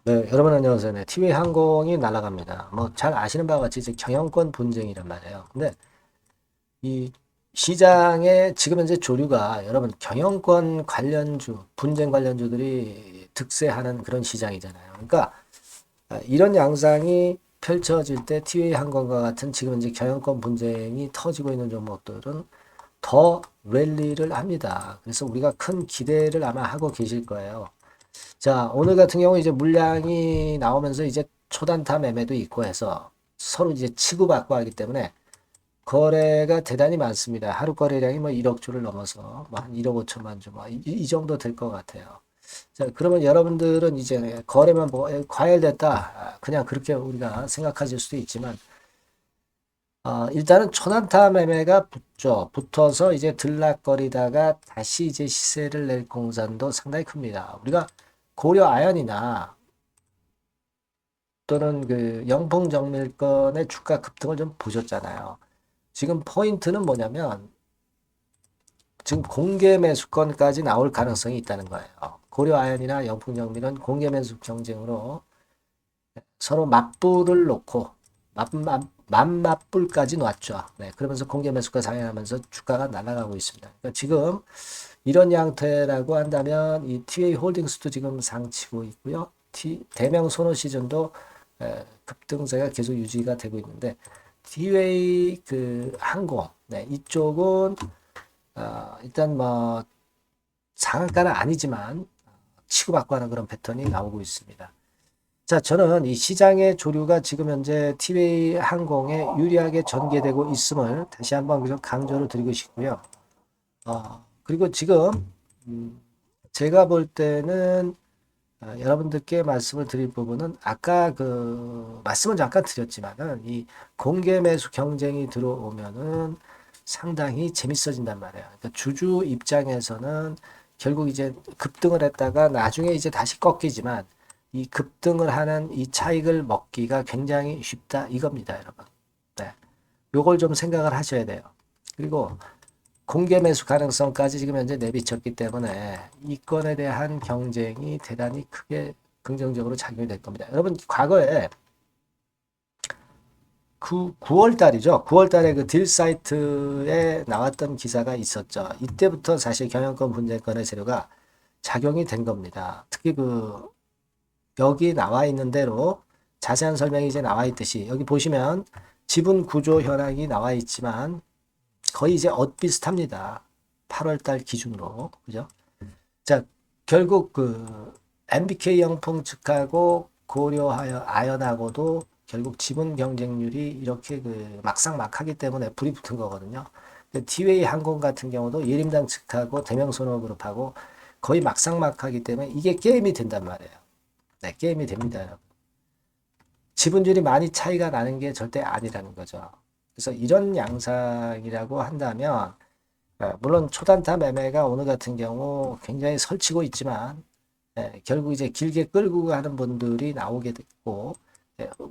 네, 여러분 안녕하세요. 네, 티웨이 항공이 날아갑니다. 뭐 잘 아시는 바와 같이 이제 경영권 분쟁이란 말이에요. 근데 이 시장에 지금 현재 조류가 여러분 경영권 관련주, 분쟁 관련주들이 득세하는 그런 시장이잖아요. 그러니까 이런 양상이 펼쳐질 때 티웨이 항공과 같은 지금 현재 경영권 분쟁이 터지고 있는 종목들은 더 랠리를 합니다. 그래서 우리가 큰 기대를 아마 하고 계실 거예요. 자, 오늘 같은 경우 이제 물량이 나오면서 이제 초단타 매매도 있고 해서 서로 이제 치고받고 하기 때문에 거래가 대단히 많습니다. 하루 거래량이 뭐 1억 주를 넘어서 뭐 한 1억 5천만 주, 뭐 이 정도 될 것 같아요. 자, 그러면 여러분들은 이제 거래만 뭐 과열됐다. 그냥 그렇게 우리가 생각하실 수도 있지만, 일단은 초단타 매매가 붙죠. 붙어서 이제 들락거리다가 다시 이제 시세를 낼 공산도 상당히 큽니다. 우리가 고려 아연이나 또는 그 영풍정밀건의 주가 급등을 좀 보셨잖아요. 지금 포인트는 뭐냐면 지금 공개 매수권까지 나올 가능성이 있다는 거예요. 고려아연이나 영풍정밀은 공개 매수 경쟁으로 서로 맞불을 놓고 맞불까지 놨죠. 네, 그러면서 공개 매수가 상행하면서 주가가 날아가고 있습니다. 그러니까 지금 이런 양태라고 한다면 이 TA 홀딩스도 지금 상치고 있고요. 대명 소노시즌도 급등세가 계속 유지가 되고 있는데 티웨이 그 항공 네, 이쪽은 일단 뭐 상한가는 아니지만 치고받고 하는 그런 패턴이 나오고 있습니다. 자, 저는 이 시장의 조류가 지금 현재 티웨이 항공에 유리하게 전개되고 있음을 다시 한번 좀 강조를 드리고 싶고요. 그리고 지금 제가 볼 때는 여러분들께 말씀을 드릴 부분은 아까 그 말씀은 잠깐 드렸지만은 이 공개 매수 경쟁이 들어오면은 상당히 재밌어진단 말이에요. 그러니까 주주 입장에서는 결국 이제 급등을 했다가 나중에 이제 다시 꺾이지만 이 급등을 하는 이 차익을 먹기가 굉장히 쉽다 이겁니다, 여러분. 네. 요걸 좀 생각을 하셔야 돼요. 그리고 공개 매수 가능성까지 지금 현재 내비쳤기 때문에 이 건에 대한 경쟁이 대단히 크게 긍정적으로 작용이 될 겁니다. 여러분, 과거에 그 9월 달이죠. 9월 달에 그 딜 사이트에 나왔던 기사가 있었죠. 이때부터 사실 경영권 분쟁권의 재료가 작용이 된 겁니다. 특히 그 여기 나와 있는 대로 자세한 설명이 이제 나와 있듯이 여기 보시면 지분 구조 현황이 나와 있지만 거의 이제 엇비슷합니다. 8월 달 기준으로. 그죠? 자, 결국 그 MBK 영풍 측하고 고려하여 아연하고도 결국 지분 경쟁률이 이렇게 그 막상막하기 때문에 불이 붙은 거거든요. 티웨이 항공 같은 경우도 예림당 측하고 대명손호그룹하고 거의 막상막하기 때문에 이게 게임이 된단 말이에요. 네, 게임이 됩니다, 여러분. 지분율이 많이 차이가 나는 게 절대 아니라는 거죠. 그래서 이런 양상이라고 한다면 물론 초단타 매매가 오늘 같은 경우 굉장히 설치고 있지만 결국 이제 길게 끌고 가는 분들이 나오게 됐고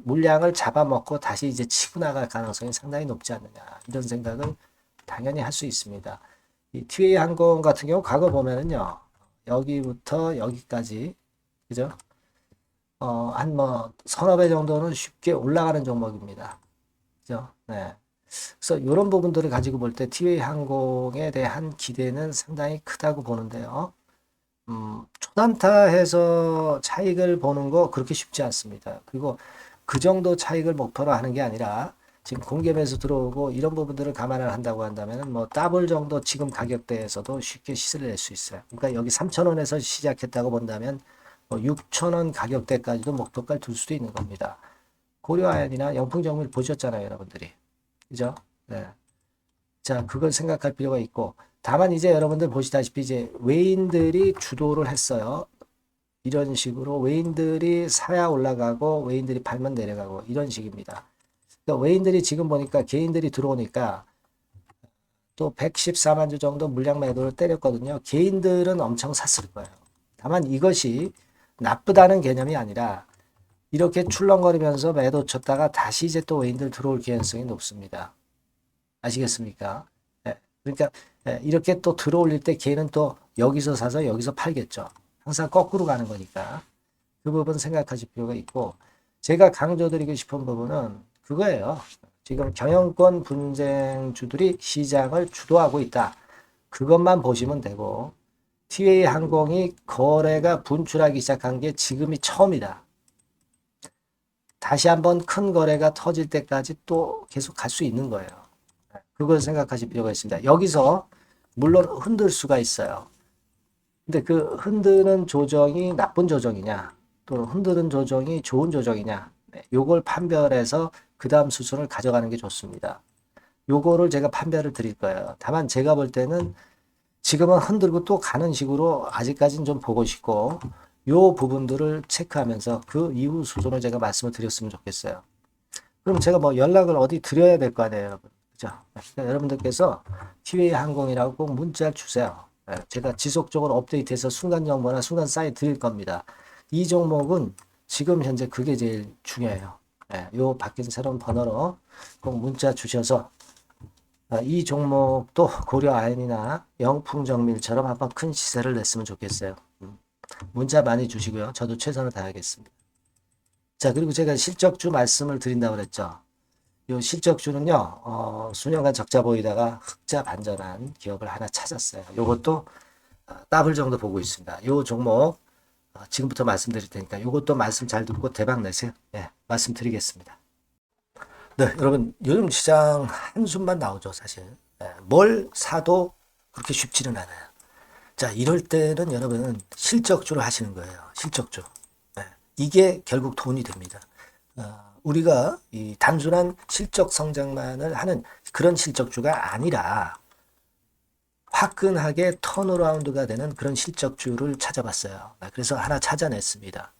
물량을 잡아먹고 다시 이제 치고 나갈 가능성이 상당히 높지 않느냐 이런 생각을 당연히 할 수 있습니다. 이 TA 항공 같은 경우 과거 보면은요 여기부터 여기까지 그죠? 한 뭐 서너 배 정도는 쉽게 올라가는 종목입니다. 그죠? 네. 그래서 이런 부분들을 가지고 볼 때 티웨이 항공에 대한 기대는 상당히 크다고 보는데요. 초단타해서 차익을 보는 거 그렇게 쉽지 않습니다. 그리고 그 정도 차익을 목표로 하는 게 아니라 지금 공개 매수 들어오고 이런 부분들을 감안을 한다고 한다면 뭐 더블 정도 지금 가격대에서도 쉽게 시세를 낼 수 있어요. 그러니까 여기 3,000원에서 시작했다고 본다면 뭐 6,000원 가격대까지도 목표가를 둘 수도 있는 겁니다. 고려아연이나 영풍정밀 보셨잖아요, 여러분들이. 그죠? 네. 자, 그걸 생각할 필요가 있고, 다만 이제 여러분들 보시다시피 이제 외인들이 주도를 했어요. 이런 식으로 외인들이 사야 올라가고 외인들이 팔면 내려가고 이런 식입니다. 그러니까 외인들이 지금 보니까 개인들이 들어오니까 또 114만 주 정도 물량 매도를 때렸거든요. 개인들은 엄청 샀을 거예요. 다만 이것이 나쁘다는 개념이 아니라 이렇게 출렁거리면서 매도 쳤다가 다시 이제 또 외인들 들어올 개연성이 높습니다. 아시겠습니까? 예, 그러니까 이렇게 또 들어올릴 때 걔는 또 여기서 사서 여기서 팔겠죠. 항상 거꾸로 가는 거니까. 그 부분 생각하실 필요가 있고, 제가 강조드리고 싶은 부분은 그거예요. 지금 경영권 분쟁주들이 시장을 주도하고 있다. 그것만 보시면 되고, 티웨이 항공이 거래가 분출하기 시작한 게 지금이 처음이다. 다시 한번 큰 거래가 터질 때까지 또 계속 갈 수 있는 거예요. 그걸 생각하실 필요가 있습니다. 여기서 물론 흔들 수가 있어요. 근데 그 흔드는 조정이 나쁜 조정이냐, 또 흔드는 조정이 좋은 조정이냐, 요걸 판별해서 그 다음 수순을 가져가는 게 좋습니다. 요거를 제가 판별을 드릴 거예요. 다만 제가 볼 때는 지금은 흔들고 또 가는 식으로 아직까지는 좀 보고 싶고, 요 부분들을 체크하면서 그 이후 수순을 제가 말씀을 드렸으면 좋겠어요. 그럼 제가 뭐 연락을 어디 드려야 될 거 아니에요, 여러분. 그죠? 그러니까 여러분들께서 티웨이 항공이라고 꼭 문자를 주세요. 제가 지속적으로 업데이트해서 순간 정보나 순간 사인 드릴 겁니다. 이 종목은 지금 현재 그게 제일 중요해요. 요 바뀐 새로운 번호로 꼭 문자 주셔서 이 종목도 고려 아연이나 영풍정밀처럼 한번 큰 시세를 냈으면 좋겠어요. 문자 많이 주시고요. 저도 최선을 다하겠습니다. 자, 그리고 제가 실적주 말씀을 드린다고 그랬죠. 요 실적주는요, 수년간 적자 보이다가 흑자 반전한 기업을 하나 찾았어요. 요것도 더블 정도 보고 있습니다. 요 종목 지금부터 말씀드릴 테니까 요것도 말씀 잘 듣고 대박 내세요. 예, 말씀드리겠습니다. 네, 여러분 요즘 시장 한숨만 나오죠, 사실. 예, 뭘 사도 그렇게 쉽지는 않아요. 자, 이럴 때는 여러분 실적주를 하시는 거예요. 실적주. 예, 이게 결국 돈이 됩니다. 우리가 이 단순한 실적 성장만을 하는 그런 실적주가 아니라 화끈하게 턴어라운드가 되는 그런 실적주를 찾아봤어요. 그래서 하나 찾아냈습니다.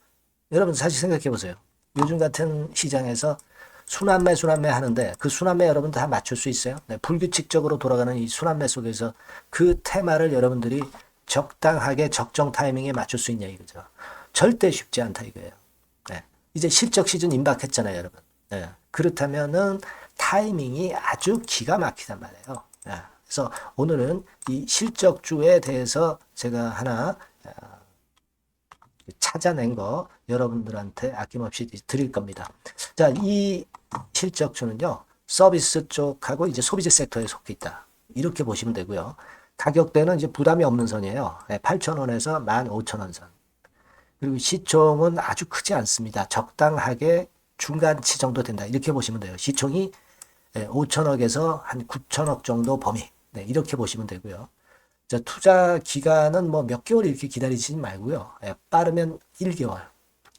여러분 사실 생각해 보세요. 요즘 같은 시장에서 순환매 하는데 그 순환매 여러분 다 맞출 수 있어요? 네, 불규칙적으로 돌아가는 이 순환매 속에서 그 테마를 여러분들이 적당하게 적정 타이밍에 맞출 수 있냐 이거죠. 절대 쉽지 않다 이거예요. 네, 이제 실적 시즌 임박했잖아요, 여러분. 네, 그렇다면은 타이밍이 아주 기가 막히단 말이에요. 네, 그래서 오늘은 이 실적주에 대해서 제가 하나 찾아낸 거 여러분들한테 아낌없이 드릴 겁니다. 자, 이 실적주는요, 서비스 쪽하고 이제 소비재 섹터에 속해 있다. 이렇게 보시면 되고요. 가격대는 이제 부담이 없는 선이에요. 8,000원에서 15,000원 선. 그리고 시총은 아주 크지 않습니다. 적당하게 중간치 정도 된다. 이렇게 보시면 돼요. 시총이 5천억에서 한 9천억 정도 범위. 네, 이렇게 보시면 되고요. 자, 투자 기간은 뭐 몇 개월 이렇게 기다리지 말고요. 빠르면 1개월,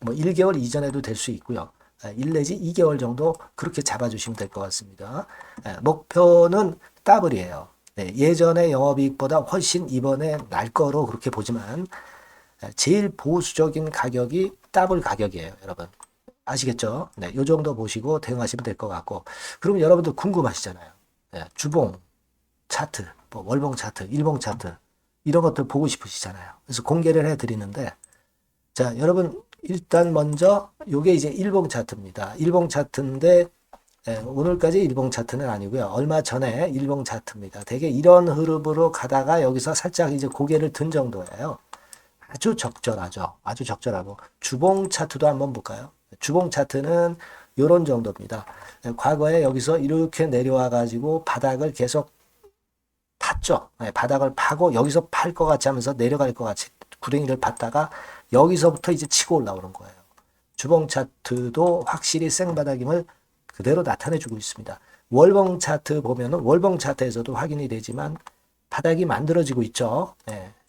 뭐 1개월 이전에도 될 수 있고요. 1 내지 2개월 정도 그렇게 잡아주시면 될 것 같습니다. 목표는 더블이에요. 네, 예전의 영업이익보다 훨씬 이번에 날 거로 그렇게 보지만 제일 보수적인 가격이 더블 가격이에요, 여러분. 아시겠죠? 네, 요 정도 보시고 대응하시면 될 것 같고. 그럼 여러분들 궁금하시잖아요. 네, 주봉, 차트, 뭐 월봉 차트, 일봉 차트 이런 것들 보고 싶으시잖아요. 그래서 공개를 해드리는데, 자, 여러분 일단 먼저 요게 이제 일봉 차트입니다. 일봉 차트인데 오늘까지 일봉 차트는 아니고요. 얼마 전에 일봉 차트입니다. 되게 이런 흐름으로 가다가 여기서 살짝 이제 고개를 든 정도예요. 아주 적절하죠. 아주 적절하고 주봉 차트도 한번 볼까요? 주봉 차트는 이런 정도입니다. 과거에 여기서 이렇게 내려와 가지고 바닥을 계속 팠죠. 바닥을 파고 여기서 팔 것 같이 하면서 내려갈 것 같이 구덩이를 팠다가 여기서부터 이제 치고 올라오는 거예요. 주봉 차트도 확실히 생바닥임을 그대로 나타내주고 있습니다. 월봉 차트 보면은 월봉 차트에서도 확인이 되지만 바닥이 만들어지고 있죠.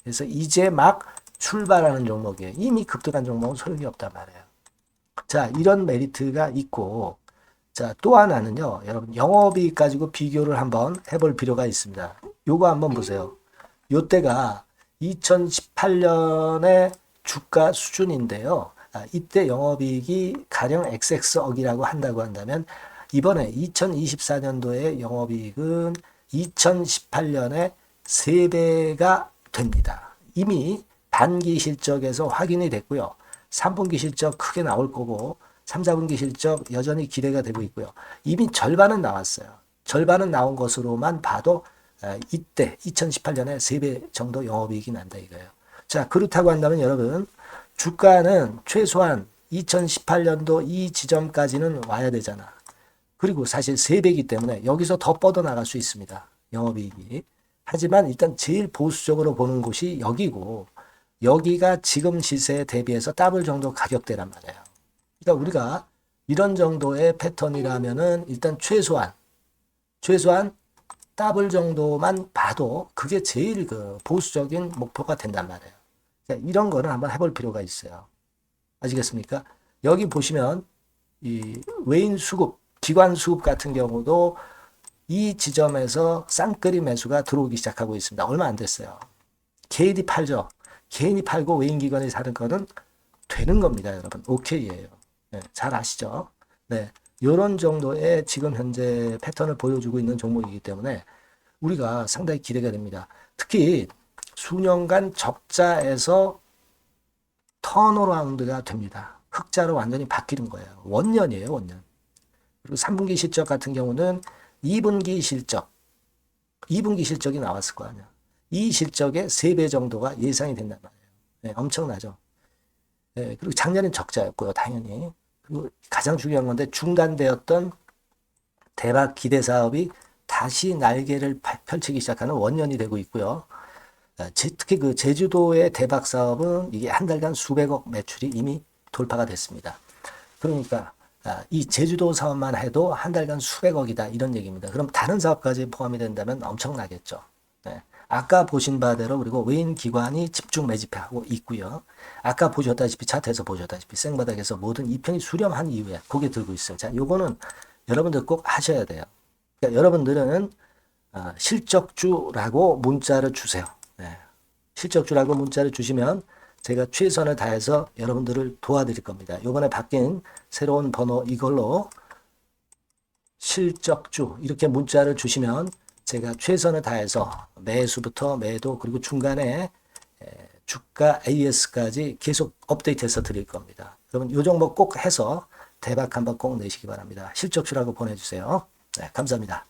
그래서 이제 막 출발하는 종목이에요. 이미 급등한 종목은 소용이 없단 말이에요. 자, 이런 메리트가 있고, 자, 또 하나는요, 여러분, 영업이익 가지고 비교를 한번 해볼 필요가 있습니다. 요거 한번 보세요. 요때가 2018년의 주가 수준인데요. 이때 영업이익이 가령 XX억이라고 한다고 한다면, 이번에 2024년도의 영업이익은 2018년에 3배가 됩니다. 이미 단기 실적에서 확인이 됐고요. 3분기 실적 크게 나올 거고 3, 4분기 실적 여전히 기대가 되고 있고요. 이미 절반은 나왔어요. 절반은 나온 것으로만 봐도 이때 2018년에 3배 정도 영업이익이 난다 이거예요. 자, 그렇다고 한다면 여러분 주가는 최소한 2018년도 이 지점까지는 와야 되잖아. 그리고 사실 3배이기 때문에 여기서 더 뻗어나갈 수 있습니다. 영업이익이. 하지만 일단 제일 보수적으로 보는 곳이 여기고 여기가 지금 시세에 대비해서 더블 정도 가격대란 말이에요. 그러니까 우리가 이런 정도의 패턴이라면은 일단 최소한 더블 정도만 봐도 그게 제일 그 보수적인 목표가 된단 말이에요. 그러니까 이런 거는 한번 해볼 필요가 있어요. 아시겠습니까? 여기 보시면 이 외인 수급, 기관 수급 같은 경우도 이 지점에서 쌍끌이 매수가 들어오기 시작하고 있습니다. 얼마 안 됐어요. 개인이 팔죠. 개인이 팔고 외인 기관이 사는 거는 되는 겁니다, 여러분. 오케이예요. 네, 잘 아시죠? 네, 이런 정도의 지금 현재 패턴을 보여주고 있는 종목이기 때문에 우리가 상당히 기대가 됩니다. 특히 수년간 적자에서 턴어라운드가 됩니다. 흑자로 완전히 바뀌는 거예요. 원년이에요, 원년. 그리고 3분기 실적 같은 경우는 2분기 실적이 나왔을 거 아니야. 이 실적의 3배 정도가 예상이 된단 말이에요. 네, 엄청나죠. 네, 그리고 작년엔 적자였고요, 당연히. 그리고 가장 중요한 건데 중단되었던 대박 기대 사업이 다시 날개를 펼치기 시작하는 원년이 되고 있고요. 특히 그 제주도의 대박 사업은 이게 한 달간 수백억 매출이 이미 돌파가 됐습니다. 그러니까 이 제주도 사업만 해도 한 달간 수백억이다 이런 얘기입니다. 그럼 다른 사업까지 포함이 된다면 엄청나겠죠. 네. 아까 보신 바대로 그리고 외인 기관이 집중 매집하고 있고요. 아까 보셨다시피 차트에서 보셨다시피 생바닥에서 모든 이평이 수렴한 이후에 고개 들고 있어요. 자, 요거는 여러분들 꼭 하셔야 돼요. 그러니까 여러분들은 실적주라고 문자를 주세요. 네. 실적주라고 문자를 주시면 제가 최선을 다해서 여러분들을 도와드릴 겁니다. 이번에 바뀐 새로운 번호 이걸로 실적주 이렇게 문자를 주시면 제가 최선을 다해서 매수부터 매도 그리고 중간에 주가 AS까지 계속 업데이트해서 드릴 겁니다. 여러분 이 종목 꼭 해서 대박 한번 꼭 내시기 바랍니다. 실적주라고 보내주세요. 네, 감사합니다.